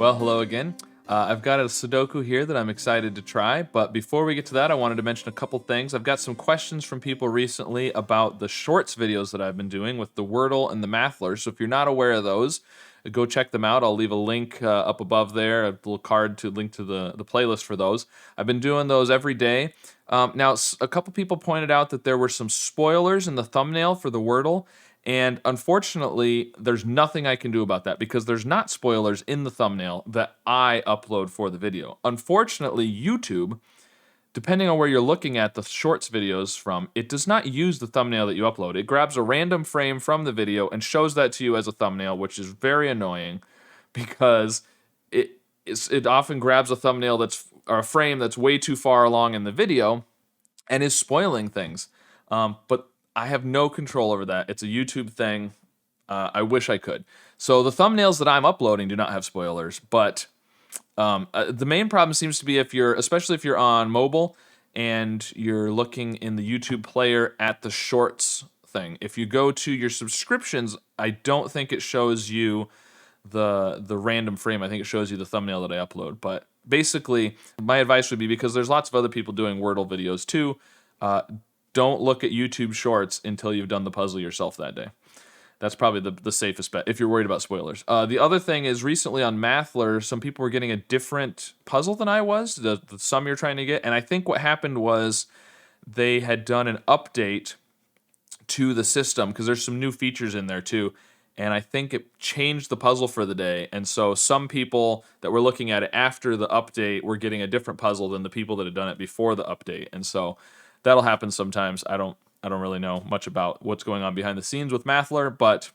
Well, hello again. I've got a Sudoku here that I'm excited to try, but before we get to that, I wanted to mention a couple things. I've got some questions from people recently about the shorts videos that I've been doing with the Wordle and the Mathler, so if you're not aware of those, go check them out. I'll leave a link up above there, a little card to link to the playlist for those. I've been doing those every day. Now, a couple people pointed out that there were some spoilers in the thumbnail for the Wordle, and unfortunately, there's nothing I can do about that because there's not spoilers in the thumbnail that I upload for the video. Unfortunately, YouTube, depending on where you're looking at the shorts videos from, it does not use the thumbnail that you upload. It grabs a random frame from the video and shows that to you as a thumbnail, which is very annoying because it often grabs a thumbnail or a frame that's way too far along in the video and is spoiling things. But I have no control over that. It's a YouTube thing. I wish I could. So the thumbnails that I'm uploading do not have spoilers, but the main problem seems to be especially if you're on mobile and you're looking in the YouTube player at the shorts thing. If you go to your subscriptions, I don't think it shows you the random frame. I think it shows you the thumbnail that I upload. But basically, my advice would be, because there's lots of other people doing Wordle videos too, don't look at YouTube Shorts until you've done the puzzle yourself that day. That's probably the safest bet if you're worried about spoilers. The other thing is, recently on Mathler, some people were getting a different puzzle than I was, the sum you're trying to get. And I think what happened was they had done an update to the system because there's some new features in there too. And I think it changed the puzzle for the day. And so some people that were looking at it after the update were getting a different puzzle than the people that had done it before the update. And so that'll happen sometimes. I don't really know much about what's going on behind the scenes with Mathler, but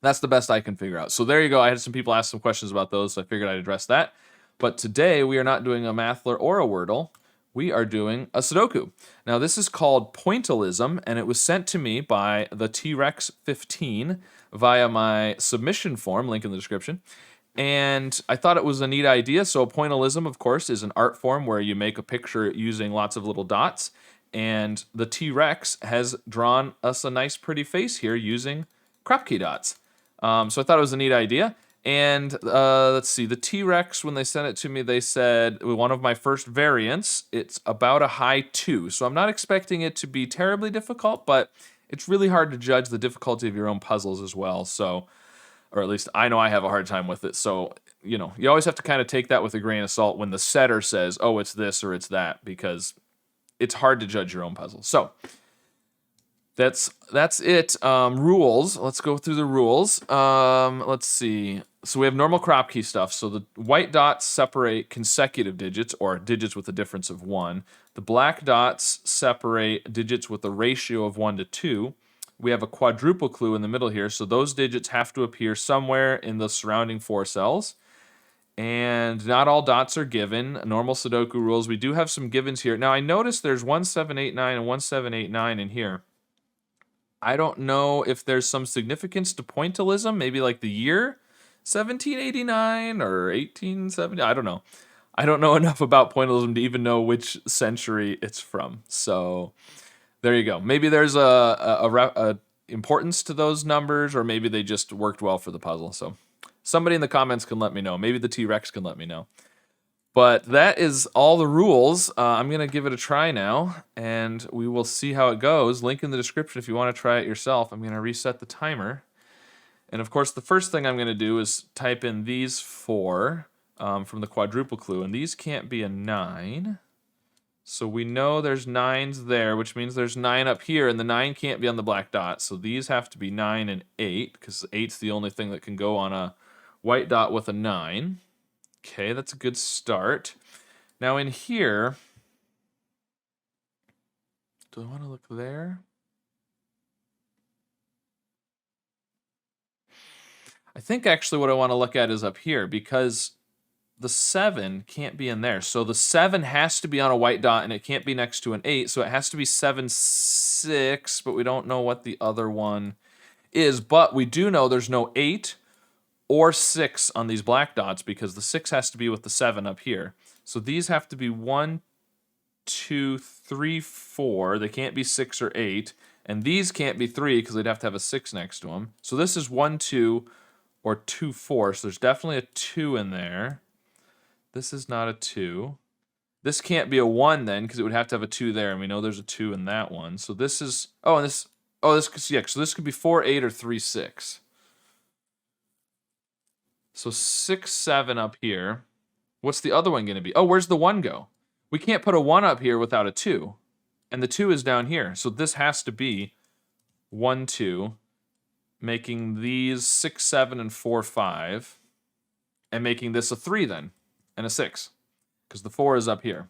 that's the best I can figure out. So there you go. I had some people ask some questions about those, so I figured I'd address that. But today we are not doing a Mathler or a Wordle. We are doing a Sudoku. Now this is called Pointillism, and it was sent to me by the T-Rex 15 via my submission form, link in the description. And I thought it was a neat idea. So Pointillism, of course, is an art form where you make a picture using lots of little dots. And the T-Rex has drawn us a nice pretty face here using crop key dots. So I thought it was a neat idea. And let's see, the T-Rex, when they sent it to me, they said one of my first variants, it's about a high 2. So I'm not expecting it to be terribly difficult, but it's really hard to judge the difficulty of your own puzzles as well. So, or at least I know I have a hard time with it. So, you always have to kind of take that with a grain of salt when the setter says, oh, it's this or it's that, because it's hard to judge your own puzzle. So that's it. Rules. Let's go through the rules. Let's see. So we have normal crop key stuff. So the white dots separate consecutive digits, or digits with a difference of 1. The black dots separate digits with a ratio of 1 to 2. We have a quadruple clue in the middle here. So those digits have to appear somewhere in the surrounding 4 cells. And not all dots are given. Normal Sudoku rules. We do have some givens here. Now I noticed there's 1789 and 1789 in here. I don't know if there's some significance to pointillism, maybe like the year 1789 or 1870. I don't know. I don't know enough about pointillism to even know which century it's from. So there you go. Maybe there's a importance to those numbers, or maybe they just worked well for the puzzle. So somebody in the comments can let me know. Maybe the T-Rex can let me know. But that is all the rules. I'm going to give it a try now, and we will see how it goes. Link in the description if you want to try it yourself. I'm going to reset the timer. And of course, the first thing I'm going to do is type in these 4 from the quadruple clue. And these can't be a 9. So we know there's 9s there, which means there's 9 up here, and the 9 can't be on the black dot. So these have to be 9 and 8, because 8's the only thing that can go on a white dot with a 9. Okay, that's a good start. Now in here, do I want to look there? I think actually what I want to look at is up here, because the 7 can't be in there. So the 7 has to be on a white dot, and it can't be next to an 8. So it has to be 7, 6, but we don't know what the other one is. But we do know there's no 8 or 6 on these black dots, because the 6 has to be with the 7 up here. So these have to be 1, 2, 3, 4. They can't be 6 or 8. And these can't be 3 because they'd have to have a 6 next to them. So this is 1, 2, or 2, 4. So there's definitely a 2 in there. This is not a 2. This can't be a 1 then, because it would have to have a 2 there, and we know there's a 2 in that one. So this is, yeah, so this could be 4, 8, or 3, 6. So 6, 7 up here. What's the other one going to be? Oh, where's the 1 go? We can't put a 1 up here without a 2. And the 2 is down here. So this has to be 1, 2, making these 6, 7, and 4, 5. And making this a 3 then, and a 6. Because the 4 is up here.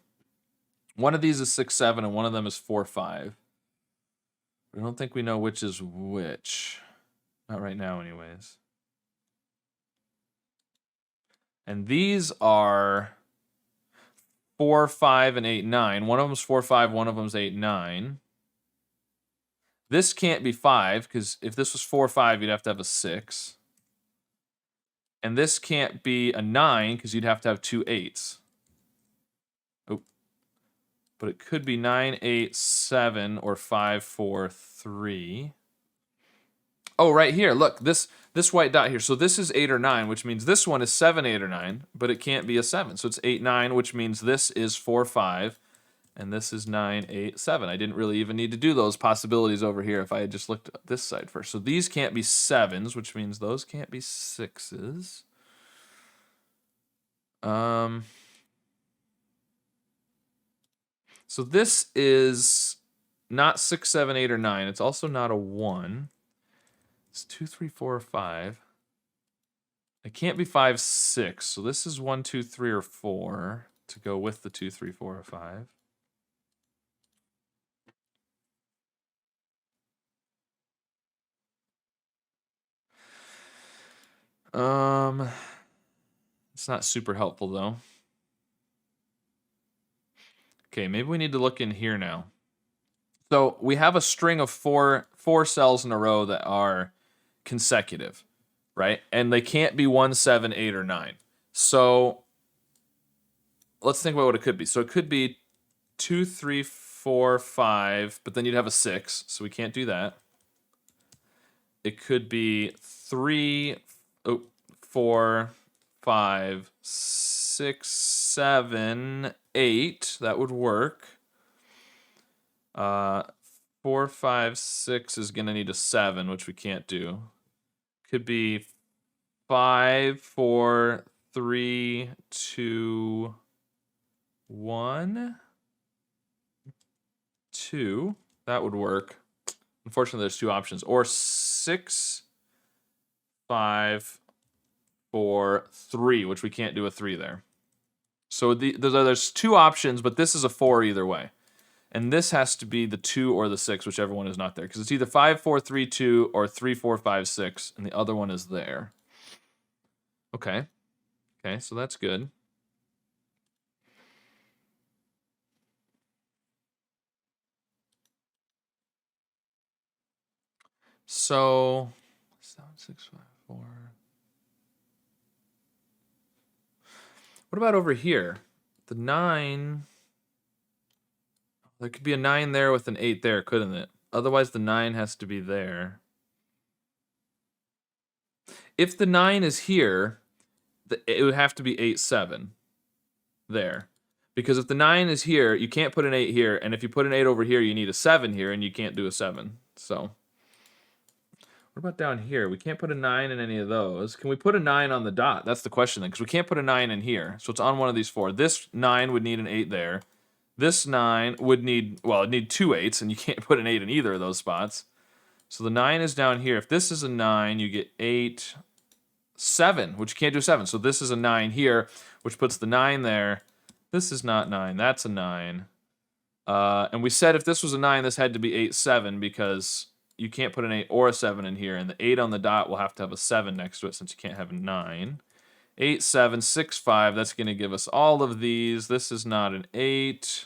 One of these is 6, 7, and one of them is 4, 5. I don't think we know which is which. Not right now, anyways. And these are 4, 5, and 8, 9. One of them's 4, 5, one of them's 8, 9. This can't be 5, because if this was 4, 5, you'd have to have a 6. And this can't be a 9, because you'd have to have 2 8s. Oh. But it could be 9, 8, 7, or 5, 4, 3. Oh, right here, look, this white dot here. So this is 8 or 9, which means this one is 7, 8, or 9, but it can't be a 7. So it's 8, 9, which means this is 4, 5, and this is 9, 8, 7. I didn't really even need to do those possibilities over here if I had just looked at this side first. So these can't be 7s, which means those can't be 6s. So this is not 6, 7, 8, or 9. It's also not a 1. It's 2, 3, 4, or 5. It can't be 5, 6. So this is 1, 2, 3, or 4 to go with the 2, 3, 4, or 5. It's not super helpful though. Okay, maybe we need to look in here now. So we have a string of four cells in a row that are consecutive, right? And they can't be 1, 7, 8, or 9. So let's think about what it could be. So it could be 2, 3, 4, 5, but then you'd have a 6, so we can't do that. It could be 3, 4, 5, 6, 7, 8. That would work. 4, 5, 6 is going to need a 7, which we can't do. Could be 5, 4, 3, 2, 1, 2. That would work. Unfortunately, there's 2 options. Or 6, 5, 4, 3, which we can't do a 3 there. So there's 2 options, but this is a 4 either way. And this has to be the 2 or the 6, whichever one is not there. Because it's either 5, 4, 3, 2, or 3, 4, 5, 6, and the other one is there. Okay. Okay, so that's good. So 7, 6, 5, 4. What about over here? The 9. There could be a 9 there with an 8 there, couldn't it? Otherwise, the 9 has to be there. If the 9 is here, it would have to be 8, 7 there. Because if the 9 is here, you can't put an 8 here, and if you put an 8 over here, you need a 7 here, and you can't do a 7. So, what about down here? We can't put a 9 in any of those. Can we put a 9 on the dot? That's the question then, because we can't put a 9 in here. So it's on one of these 4. This 9 would need an 8 there. This 9 would need, well, it'd need 2 8s, and you can't put an 8 in either of those spots. So the 9 is down here. If this is a 9, you get 8, 7, which you can't do 7. So this is a 9 here, which puts the 9 there. This is not 9. That's a 9. And we said if this was a 9, this had to be 8, 7, because you can't put an 8 or a 7 in here. And the 8 on the dot will have to have a 7 next to it since you can't have a 9. 8, 7, 6, 5. That's going to give us all of these. This is not an 8.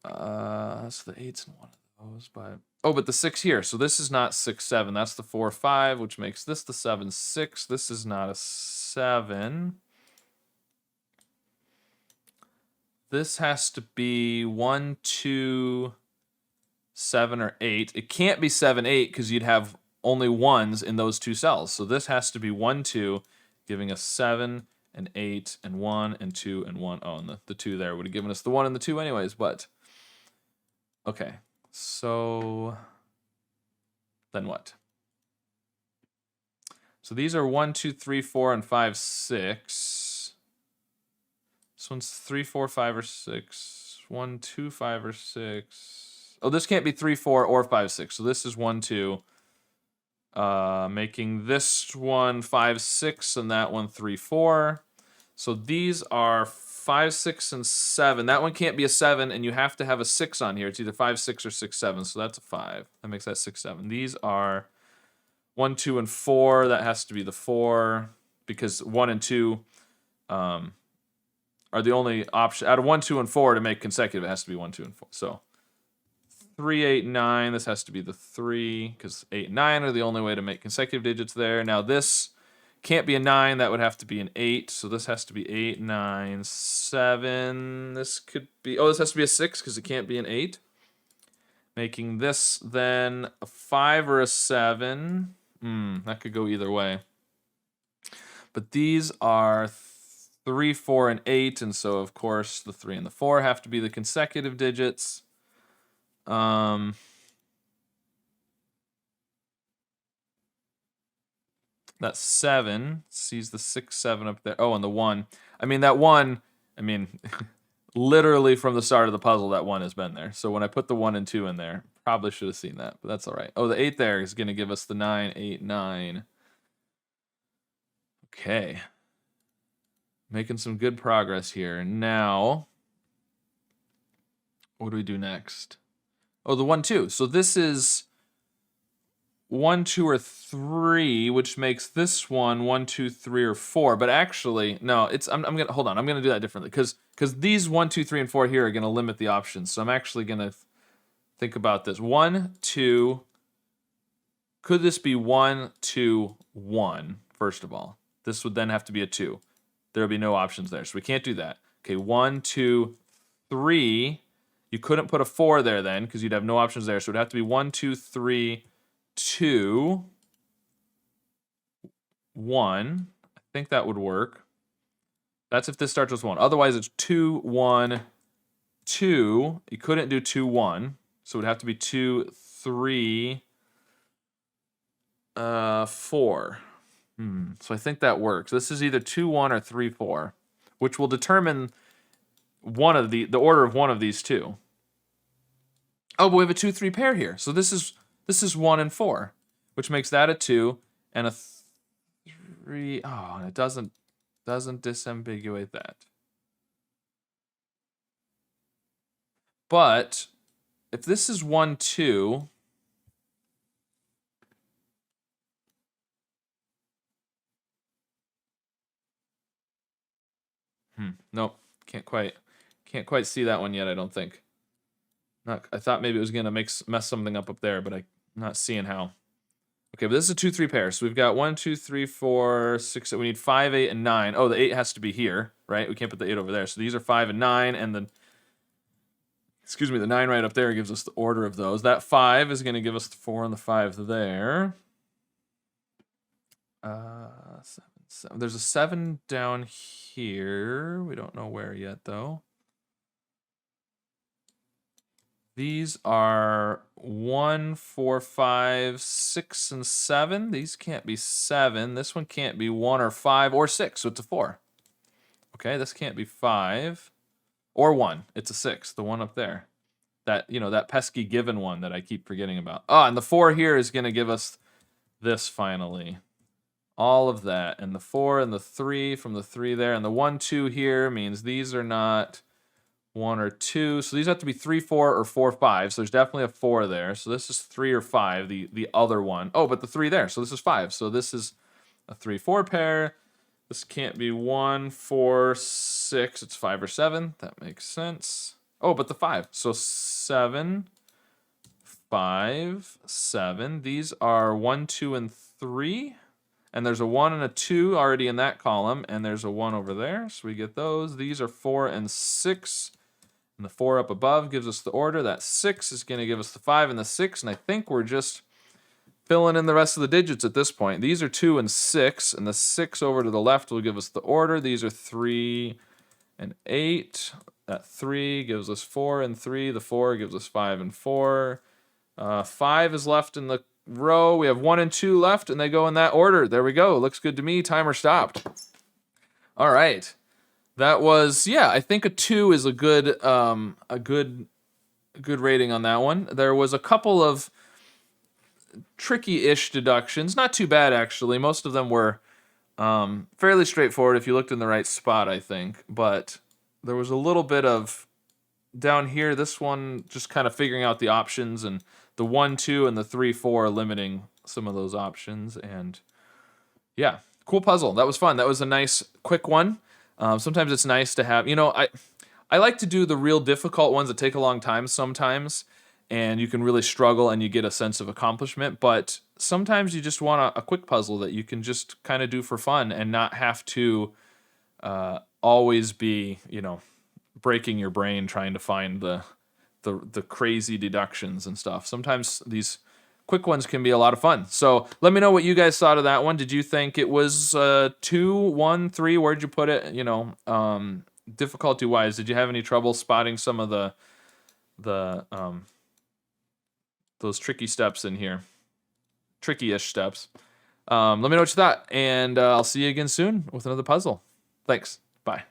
So the 8's in one of those. But the 6 here. So this is not 6, 7. That's the 4, 5, which makes this the 7, 6. This is not a 7. This has to be 1, 2, 7, or 8. It can't be 7, 8 because you'd have only ones in those two cells. So this has to be 1, 2, giving us 7 and 8 and 1 and 2 and 1. Oh, and the 2 there would have given us the 1 and the 2 anyways, but okay. So then what? So these are 1, 2, 3, 4, and 5, 6. This one's 3, 4, 5, or 6. 1, 2, 5, or 6. Oh, this can't be 3, 4, or 5, 6. So this is 1, 2. Making this one 5, 6, and that one 3, 4. So these are 5, 6, and 7. That one can't be a 7, and you have to have a 6 on here. It's either 5, 6, or 6, 7. So that's a 5. That makes that 6, 7. These are 1, 2, and 4. That has to be the 4 because 1 and 2 are the only option out of 1, 2, and 4 to make consecutive. It has to be 1, 2, and 4. So 3, 8, 9. This has to be the 3 because 8 and 9 are the only way to make consecutive digits there. Now this can't be a 9. That would have to be an 8. So this has to be 8, 9, 7. This could be... Oh, this has to be a 6 because it can't be an 8. Making this then a 5 or a 7. That could go either way. But these are 3, 4, and 8. And so, of course, the 3 and the 4 have to be the consecutive digits. That's 7. Sees the 6, 7 up there. Oh, and the 1. I mean, that 1, literally from the start of the puzzle, that 1 has been there. So when I put the 1 and 2 in there, probably should have seen that, but that's all right. Oh, the 8 there is going to give us the 9, 8, 9. Okay. Making some good progress here. Now, what do we do next? Oh, the 1, 2. So this is 1, 2, or 3, which makes this one 1, 2, 3, or 4. But actually, no, I'm gonna hold on. I'm gonna do that differently because these 1, 2, 3, and 4 here are gonna limit the options. So I'm actually gonna think about this. 1, 2. Could this be 1, 2, 1? First of all, this would then have to be a 2. There would be no options there, so we can't do that. Okay, 1, 2, 3. You couldn't put a 4 there then because you'd have no options there. So it would have to be 1, 2, 3, 2, 1. I think that would work. That's if this starts with 1. Otherwise, it's 2, 1, 2. You couldn't do 2, 1. So it would have to be 2, 3, 4. So I think that works. This is either 2, 1, or 3, 4, which will determine one of the order of one of these two. Oh, but we have a 2, 3 pair here. So this is 1 and 4, which makes that a 2 and a 3. Oh, and it doesn't disambiguate that. But if this is 1, 2, nope, can't quite see that one yet. I don't think. I thought maybe it was gonna mess something up there, but I'm not seeing how. Okay, but this is a 2, 3 pair. So we've got 1, 2, 3, 4, 6. We need 5, 8, and 9. Oh, the 8 has to be here, right? We can't put the 8 over there. So these are 5 and 9, and then, the 9 right up there gives us the order of those. That 5 is going to give us the 4 and the 5 there. 7, 7. There's a 7 down here. We don't know where yet, though. These are 1, 4, 5, 6, and 7. These can't be 7. This one can't be 1 or 5 or 6, so it's a 4. Okay, this can't be 5 or 1. It's a 6, the one up there. That, that pesky given one that I keep forgetting about. Ah, and the 4 here is going to give us this finally. All of that. And the 4 and the 3 from the 3 there. And the 1, 2 here means these are not 1 or 2. So these have to be 3, 4, or 4, 5. So there's definitely a 4 there. So this is 3 or 5, the other one. Oh, but the 3 there. So this is 5. So this is a 3, 4 pair. This can't be 1, 4, 6. It's 5 or 7. That makes sense. Oh, but the 5. So 7, 5, 7. These are 1, 2, and 3. And there's a 1 and a 2 already in that column. And there's a 1 over there. So we get those. These are 4 and 6. And the 4 up above gives us the order. That 6 is going to give us the 5 and the 6. And I think we're just filling in the rest of the digits at this point. These are 2 and 6, and the 6 over to the left will give us the order. These are 3 and 8. That 3 gives us 4 and 3. The 4 gives us 5 and 4. 5 is left in the row. We have 1 and 2 left, and they go in that order. There we go. Looks good to me. Timer stopped. All right. That was, yeah, I think a 2 is a good rating on that one. There was a couple of tricky-ish deductions. Not too bad, actually. Most of them were fairly straightforward if you looked in the right spot, I think. But there was a little bit of, down here, this one, just kind of figuring out the options, and the 1, 2, and the 3, 4 limiting some of those options. And yeah, cool puzzle. That was fun. That was a nice, quick one. Sometimes it's nice to have, I like to do the real difficult ones that take a long time sometimes, and you can really struggle and you get a sense of accomplishment. But sometimes you just want a quick puzzle that you can just kind of do for fun and not have to always be, breaking your brain trying to find the crazy deductions and stuff. Sometimes these quick ones can be a lot of fun. So let me know what you guys thought of that one. Did you think it was 2, 1, 3? Where'd you put it? Difficulty wise, did you have any trouble spotting some of the those tricky steps in here? Tricky-ish steps. Let me know what you thought, and I'll see you again soon with another puzzle. Thanks. Bye.